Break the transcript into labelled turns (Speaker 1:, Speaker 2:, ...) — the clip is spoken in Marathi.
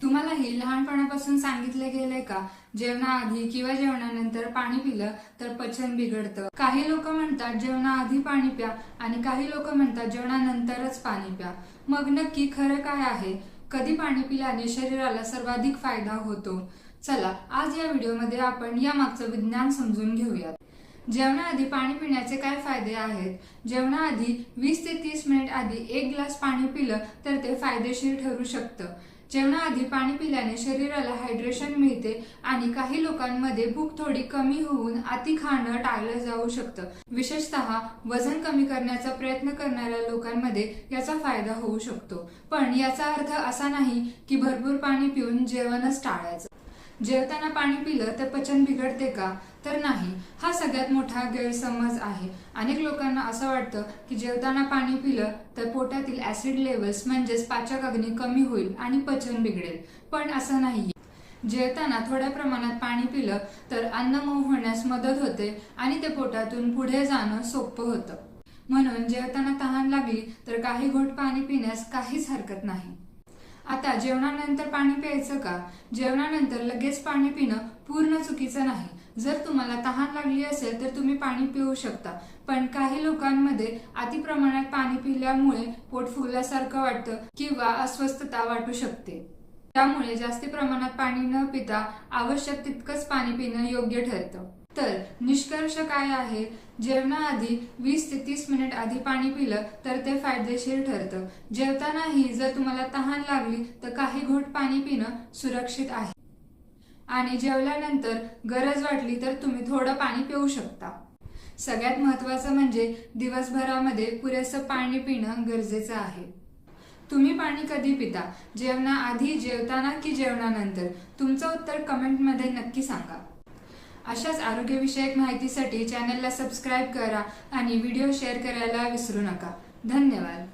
Speaker 1: तुम्हाला हे लहानपणापासून सांगितले गेले का जेवणाआधी किंवा जेवणानंतर पाणी पिलं तर पचन बिघडतं? काही लोक म्हणतात जेवणाआधी पाणी प्या आणि काही लोक म्हणतात जेवणानंतरच पाणी प्या. मग नक्की खरं काय आहे? कधी पाणी पिल्याने शरीराला सर्वाधिक फायदा होतो? चला आज या व्हिडिओमध्ये आपण या मागचं विज्ञान समजून घेऊयात. जेवणाआधी पाणी पिण्याचे काय फायदे आहेत? जेवणाआधी 20 ते 30 मिनिट आधी 1 ग्लास पाणी पिलं तर ते फायदेशीर ठरू शकतं. जेवणाआधी पाणी पिल्याने शरीराला हायड्रेशन मिळते आणि काही लोकांमध्ये भूक थोडी कमी होऊन अति खाणं टाळलं जाऊ शकतं. विशेषतः वजन कमी करण्याचा प्रयत्न करणाऱ्या लोकांमध्ये याचा फायदा होऊ शकतो. पण याचा अर्थ असा नाही की भरपूर पाणी पिऊन जेवणच टाळायचं. जेवताना पाणी पिलं तर पचन बिघडते का? तर नाही. हा सगळ्यात मोठा गैरसमज आहे. अनेक लोकांना असं वाटतं की जेवताना पाणी पिलं तर पोटातील ऍसिड लेवल्स म्हणजेच पाचक अग्नी कमी होईल आणि पचन बिघडेल. पण असं नाही. जेवताना थोड्या प्रमाणात पाणी पिलं तर अन्न मऊ होण्यास मदत होते आणि ते पोटातून पुढे जाणं सोपं होतं. म्हणून जेवताना तहान लागली तर काही घोट पाणी पिण्यास काहीच हरकत नाही. आता जेवणानंतर पाणी प्यायचं का? जेवणानंतर लगेच पाणी पिणं पूर्ण चुकीचं नाही. जर तुम्हाला तहान लागली असेल तर तुम्ही पाणी पिऊ शकता. पण काही लोकांमध्ये अति प्रमाणात पाणी पिल्यामुळे पोट फुगल्यासारखं वाटतं किंवा अस्वस्थता वाटू शकते. त्यामुळे जास्त प्रमाणात पाणी न पिता आवश्यक तितकंच पाणी पिणं योग्य ठरतं. तर निष्कर्ष काय आहे? जेवणाआधी 20 ते 30 मिनिट आधी पाणी पिलं तर ते फायदेशीर ठरतं. जेवतानाही जर तुम्हाला तहान लागली तर काही घोट पाणी पिणं सुरक्षित आहे. आणि जेवल्यानंतर गरज वाटली तर तुम्ही थोडं पाणी पिऊ शकता. सगळ्यात महत्त्वाचं म्हणजे दिवसभरामध्ये पुरेसं पाणी पिणं गरजेचं आहे. तुम्ही पाणी कधी पिता? जेवणाआधी, जेवताना की जेवणानंतर? तुमचं उत्तर कमेंटमध्ये नक्की सांगा. अशाच आरोग्यविषयक माहितीसाठी चॅनलला सबस्क्राईब करा आणि व्हिडिओ शेअर करायला विसरू नका. धन्यवाद.